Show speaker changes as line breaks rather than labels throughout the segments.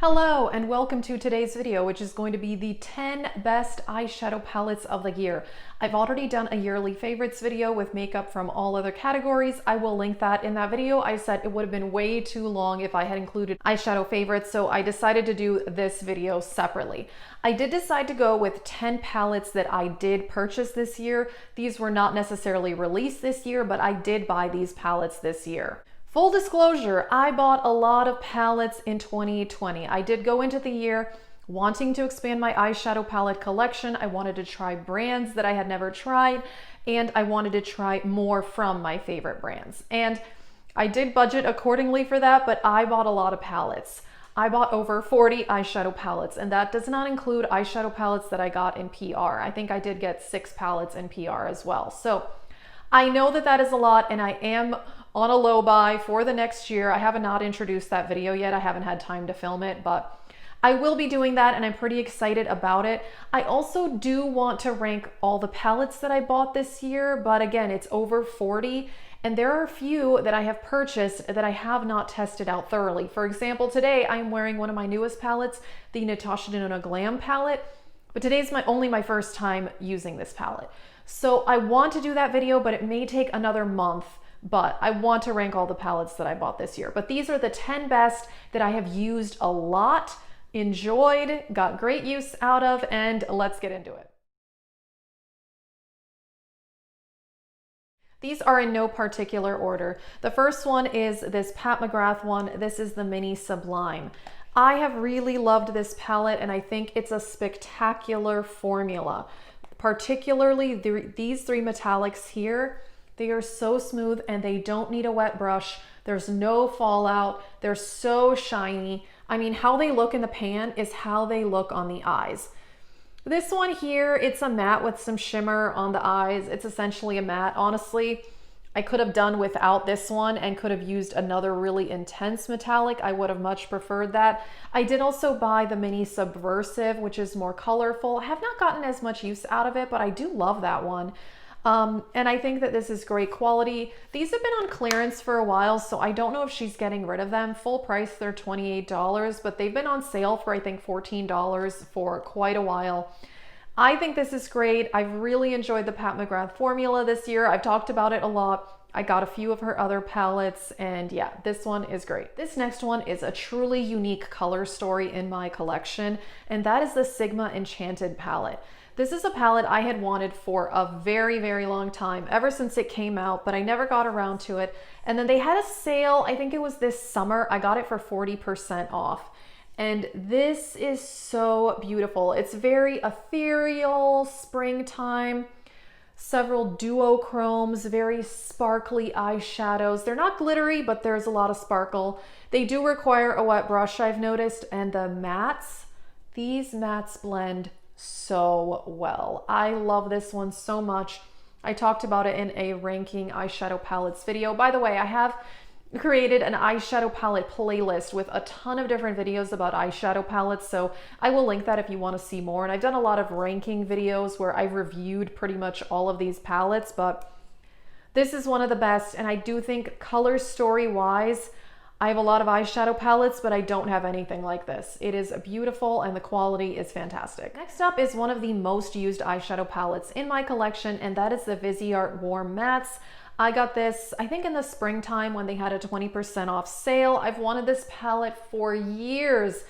Hello and welcome to today's video, which is going to be the 10 best eyeshadow palettes of the year. I've already done a yearly favorites video with makeup from all other categories. I will link that in that video. I said it would have been way too long if I had included eyeshadow favorites, so I decided to do this video separately. I did decide to go with 10 palettes that I did purchase this year. These were not necessarily released this year, but I did buy these palettes this year. Full disclosure, I bought a lot of palettes in 2020. I did go into the year wanting to expand my eyeshadow palette collection. I wanted to try brands that I had never tried, and I wanted to try more from my favorite brands. And I did budget accordingly for that, but I bought a lot of palettes. I bought over 40 eyeshadow palettes, and that does not include eyeshadow palettes that I got in PR. I think I did get 6 palettes in PR as well. So I know that that is a lot, and I am on a low buy for the next year. I have not introduced that video yet. I haven't had time to film it, but I will be doing that and I'm pretty excited about it. I also do want to rank all the palettes that I bought this year, but again, it's over 40 and there are a few that I have purchased that I have not tested out thoroughly. For example, today I'm wearing one of my newest palettes, the Natasha Denona Glam palette, but today's only my first time using this palette. So I want to do that video, but it may take another month. But I want to rank all the palettes that I bought this year. But these are the 10 best that I have used a lot, enjoyed, got great use out of, and let's get into it. These are in no particular order. The first one is this Pat McGrath one. This is the Mini Sublime. I have really loved this palette and I think it's a spectacular formula. Particularly these 3 metallics here. They are so smooth and they don't need a wet brush. There's no fallout. They're so shiny. I mean, how they look in the pan is how they look on the eyes. This one here, it's a matte with some shimmer on the eyes. It's essentially a matte. Honestly, I could have done without this one and could have used another really intense metallic. I would have much preferred that. I did also buy the Mini Subversive, which is more colorful. I have not gotten as much use out of it, but I do love that one. And I think that this is great quality. These have been on clearance for a while, so I don't know if she's getting rid of them. Full price, they're $28, but they've been on sale for I think $14 for quite a while. I think this is great. I've really enjoyed the Pat McGrath formula this year. I've talked about it a lot. I got a few of her other palettes and yeah, this one is great. This next one is a truly unique color story in my collection, and that is the Sigma Enchanted palette. This is a palette I had wanted for a very, very long time, ever since it came out, but I never got around to it. And then they had a sale, I think it was this summer, I got it for 40% off. And this is so beautiful. It's very ethereal, springtime, several duochromes, very sparkly eyeshadows. They're not glittery, but there's a lot of sparkle. They do require a wet brush, I've noticed, and the mattes, these mattes blend so well. I love this one so much. I talked about it in a ranking eyeshadow palettes video. By the way, I have created an eyeshadow palette playlist with a ton of different videos about eyeshadow palettes, so I will link that if you want to see more. And I've done a lot of ranking videos where I've reviewed pretty much all of these palettes, but this is one of the best. And I do think color story wise, I have a lot of eyeshadow palettes, but I don't have anything like this. It is beautiful and the quality is fantastic. Next up is one of the most used eyeshadow palettes in my collection, and that is the Viseart Warm Mattes. I got this, I think in the springtime when they had a 20% off sale. I've wanted this palette for years.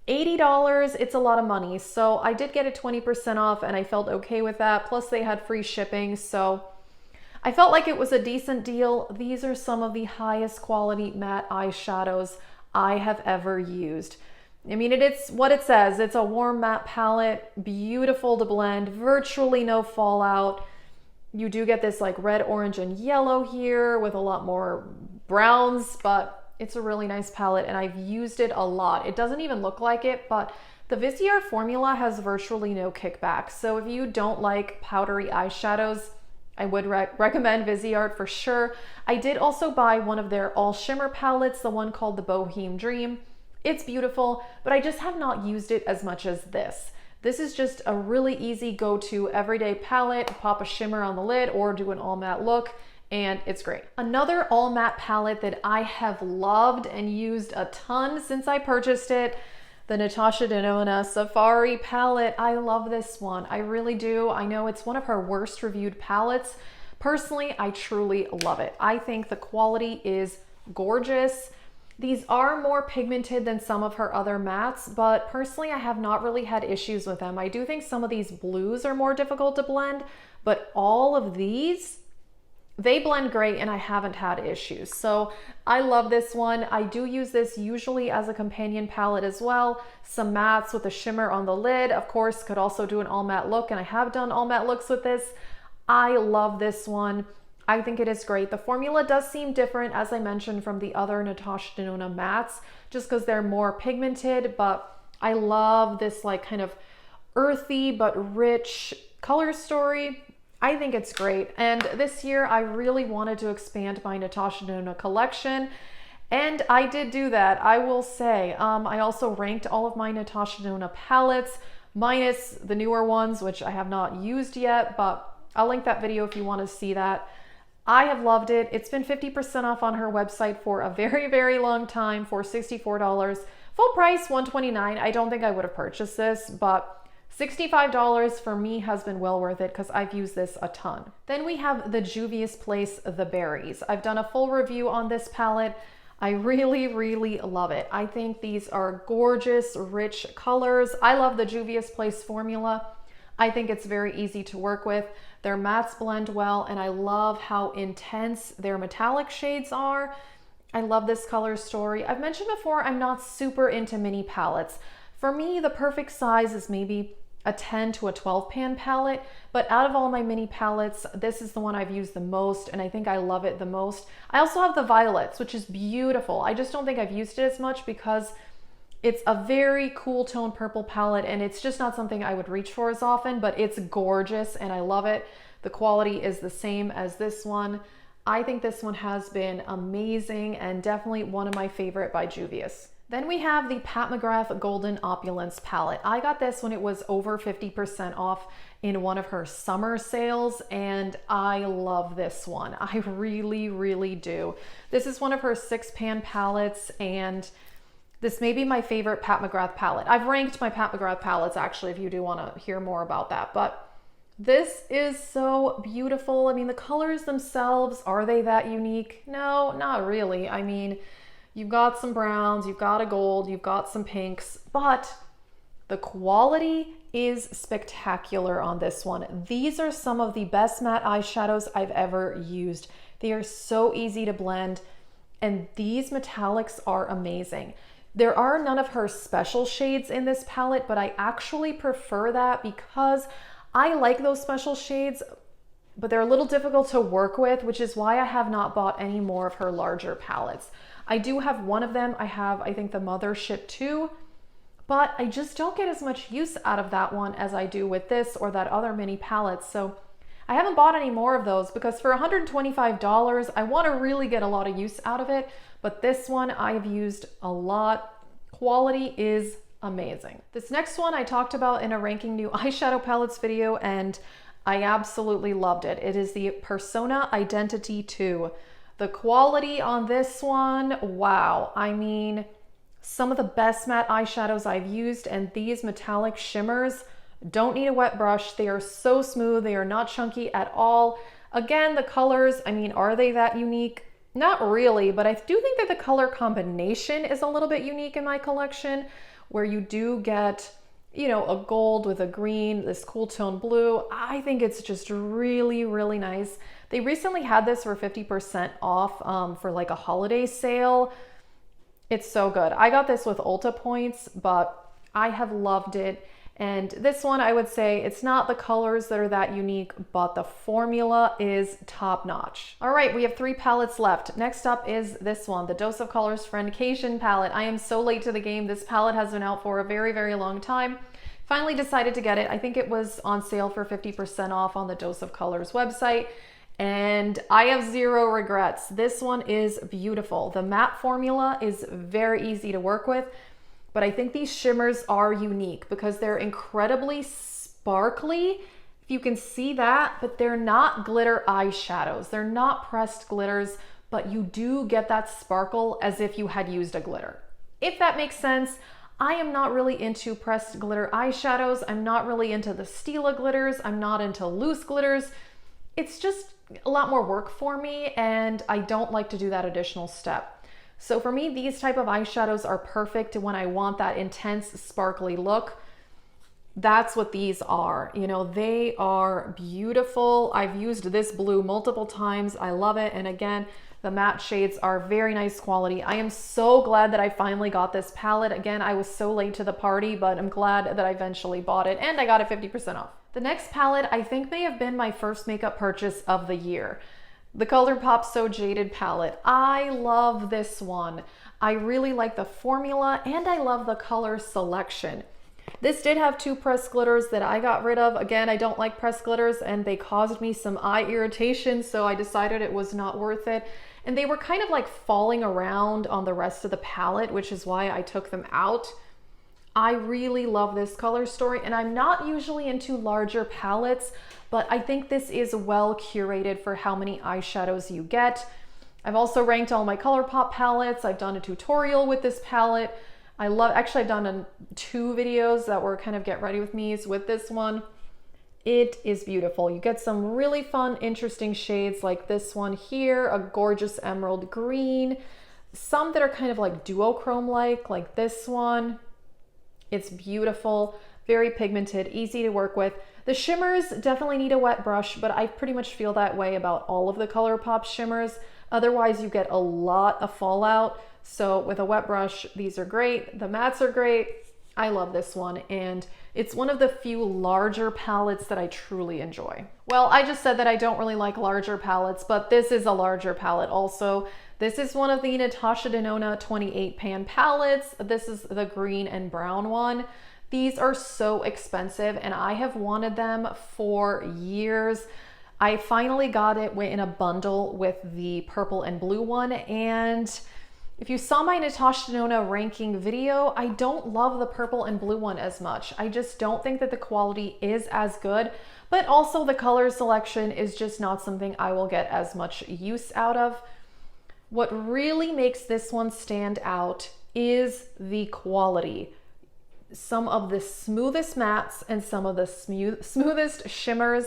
$80, it's a lot of money. So I did get it 20% off and I felt okay with that. Plus they had free shipping, so I felt like it was a decent deal. These are some of the highest quality matte eyeshadows I have ever used. I mean, it's what it says. It's a warm matte palette, beautiful to blend, virtually no fallout. You do get this like red, orange, and yellow here with a lot more browns, but it's a really nice palette and I've used it a lot. It doesn't even look like it, but the Viseart formula has virtually no kickback. So if you don't like powdery eyeshadows, I would recommend Viseart for sure. I did also buy one of their all shimmer palettes, the one called the Bohemian Dream. It's beautiful, but I just have not used it as much as this. This is just a really easy go-to everyday palette. Pop a shimmer on the lid or do an all matte look and it's great. Another all matte palette that I have loved and used a ton since I purchased it, the Natasha Denona Safari palette. I love this one. I really do. I know it's one of her worst reviewed palettes. Personally, I truly love it. I think the quality is gorgeous. These are more pigmented than some of her other mattes, but personally, I have not really had issues with them. I do think some of these blues are more difficult to blend, but all of these, they blend great and I haven't had issues. So I love this one. I do use this usually as a companion palette as well. Some mattes with a shimmer on the lid. Of course, could also do an all matte look, and I have done all matte looks with this. I love this one. I think it is great. The formula does seem different, as I mentioned, from the other Natasha Denona mattes, just because they're more pigmented, but I love this like kind of earthy but rich color story. I think it's great. And this year I really wanted to expand my Natasha Denona collection, and I did do that, I will say. I also ranked all of my Natasha Denona palettes, minus the newer ones, which I have not used yet, but I'll link that video if you want to see that. I have loved it. It's been 50% off on her website for a very, very long time for $64. Full price, $129. I don't think I would have purchased this, but $65 for me has been well worth it because I've used this a ton. Then we have the JUVIAS Place The Berries. I've done a full review on this palette. I really, really love it. I think these are gorgeous, rich colors. I love the JUVIAS Place formula. I think it's very easy to work with. Their mattes blend well, and I love how intense their metallic shades are. I love this color story. I've mentioned before, I'm not super into mini palettes. For me, the perfect size is maybe a 10 to a 12 pan palette, but out of all my mini palettes, this is the one I've used the most, and I think I love it the most. I also have the Violets, which is beautiful. I just don't think I've used it as much because it's a very cool tone purple palette, and it's just not something I would reach for as often, but it's gorgeous and I love it. The quality is the same as this one. I think this one has been amazing and definitely one of my favorite by JUVIAS. Then we have the Pat McGrath Golden Opulence palette. I got this when it was over 50% off in one of her summer sales, and I love this one. I really, really do. This is one of her 6-pan palettes, and this may be my favorite Pat McGrath palette. I've ranked my Pat McGrath palettes, actually, if you do want to hear more about that. But this is so beautiful. I mean, the colors themselves, are they that unique? No, not really. I mean, you've got some browns, you've got a gold, you've got some pinks, but the quality is spectacular on this one. These are some of the best matte eyeshadows I've ever used. They are so easy to blend, and these metallics are amazing. There are none of her special shades in this palette, but I actually prefer that because I like those special shades, but they're a little difficult to work with, which is why I have not bought any more of her larger palettes. I do have one of them. I have, I think, the Mothership 2, but I just don't get as much use out of that one as I do with this or that other mini palette. So I haven't bought any more of those because for $125, I want to really get a lot of use out of it. But this one I've used a lot. Quality is amazing. This next one I talked about in a ranking new eyeshadow palettes video, and I absolutely loved it. It is the Persona Identity 2. The quality on this one, wow. I mean, some of the best matte eyeshadows I've used, and these metallic shimmers don't need a wet brush. They are so smooth. They are not chunky at all. Again, the colors, I mean, are they that unique? Not really, but I do think that the color combination is a little bit unique in my collection, where you do get, you know, a gold with a green, this cool tone blue. I think it's just really, really nice. They recently had this for 50% off for like a holiday sale. It's so good. I got this with Ulta points, but I have loved it. And this one, I would say it's not the colors that are that unique, but the formula is top notch. All right, we have 3 palettes left. Next up is this one, the Dose of Colors Friendcation palette. I am so late to the game. This palette has been out for a very, very long time. Finally decided to get it. I think it was on sale for 50% off on the Dose of Colors website, and I have zero regrets. This one is beautiful. The matte formula is very easy to work with, but I think these shimmers are unique because they're incredibly sparkly, if you can see that, but they're not glitter eyeshadows. They're not pressed glitters, but you do get that sparkle as if you had used a glitter. If that makes sense, I am not really into pressed glitter eyeshadows. I'm not really into the Stila glitters. I'm not into loose glitters. It's just a lot more work for me, and I don't like to do that additional step. So for me, these type of eyeshadows are perfect when I want that intense, sparkly look. That's what these are. You know, they are beautiful. I've used this blue multiple times. I love it. And again, the matte shades are very nice quality. I am so glad that I finally got this palette. Again, I was so late to the party, but I'm glad that I eventually bought it, and I got it 50% off. The next palette I think may have been my first makeup purchase of the year. The Colourpop So Jaded palette. I love this one. I really like the formula, and I love the color selection. This did have 2 pressed glitters that I got rid of. Again, I don't like pressed glitters, and they caused me some eye irritation, so I decided it was not worth it. And they were kind of like falling around on the rest of the palette, which is why I took them out. I really love this color story, and I'm not usually into larger palettes, but I think this is well curated for how many eyeshadows you get. I've also ranked all my Colourpop palettes. I've done a tutorial with this palette. Actually I've done 2 videos that were kind of get ready with me's with this one. It is beautiful. You get some really fun, interesting shades like this one here, a gorgeous emerald green, some that are kind of like duochrome like this one. It's beautiful, very pigmented, easy to work with. The shimmers definitely need a wet brush, but I pretty much feel that way about all of the Colourpop shimmers. Otherwise, you get a lot of fallout. So with a wet brush, these are great. The mattes are great. I love this one, and it's one of the few larger palettes that I truly enjoy. Well, I just said that I don't really like larger palettes, but this is a larger palette also. This is one of the Natasha Denona 28 pan palettes. This is the green and brown one. These are so expensive, and I have wanted them for years. I finally got it in a bundle with the purple and blue one, and if you saw my Natasha Denona ranking video, I don't love the purple and blue one as much. I just don't think that the quality is as good, but also the color selection is just not something I will get as much use out of. What really makes this one stand out is the quality. Some of the smoothest mattes and some of the smoothest shimmers.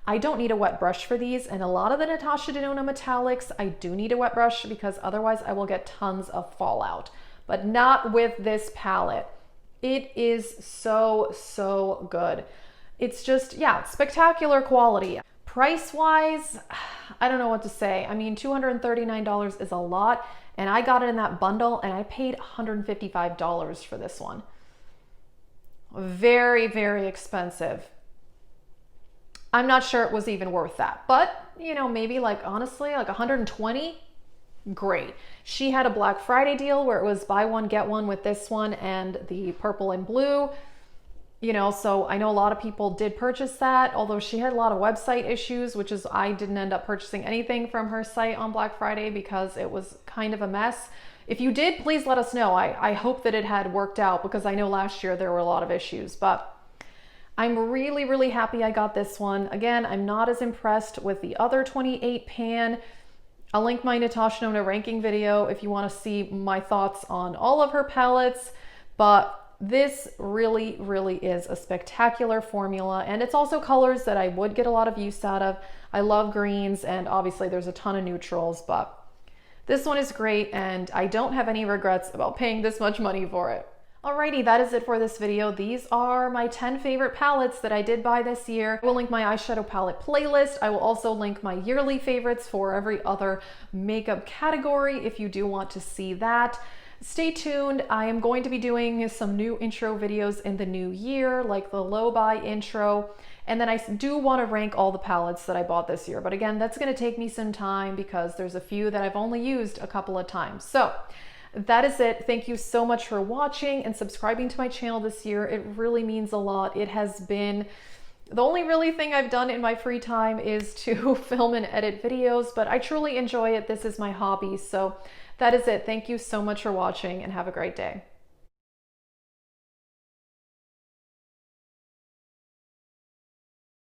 I don't need a wet brush for these, and a lot of the Natasha Denona metallics, I do need a wet brush because otherwise I will get tons of fallout, but not with this palette. It is so, so good. It's just, yeah, spectacular quality. Price-wise, I don't know what to say. I mean, $239 is a lot, and I got it in that bundle, and I paid $155 for this one. Very, very expensive. I'm not sure it was even worth that, but you know, maybe like honestly, like 120, great. She had a Black Friday deal where it was buy one, get one with this one and the purple and blue, you know, so I know a lot of people did purchase that, although she had a lot of website issues, which is I didn't end up purchasing anything from her site on Black Friday because it was kind of a mess. If you did, please let us know. I hope that it had worked out because I know last year there were a lot of issues, but I'm really, really happy I got this one. Again, I'm not as impressed with the other 28 pan. I'll link my Natasha Denona ranking video if you want to see my thoughts on all of her palettes, but this really, really is a spectacular formula, and it's also colors that I would get a lot of use out of. I love greens, and obviously there's a ton of neutrals, but this one is great, and I don't have any regrets about paying this much money for it. Alrighty, that is it for this video. These are my 10 favorite palettes that I did buy this year. I will link my eyeshadow palette playlist. I will also link my yearly favorites for every other makeup category if you do want to see that. Stay tuned. I am going to be doing some new intro videos in the new year, like the low buy intro. And then I do want to rank all the palettes that I bought this year. But again, that's going to take me some time because there's a few that I've only used a couple of times. So that is it. Thank you so much for watching and subscribing to my channel this year. It really means a lot. It has been the only really thing I've done in my free time is to film and edit videos, but I truly enjoy it. This is my hobby. So that is it. Thank you so much for watching and have a great day.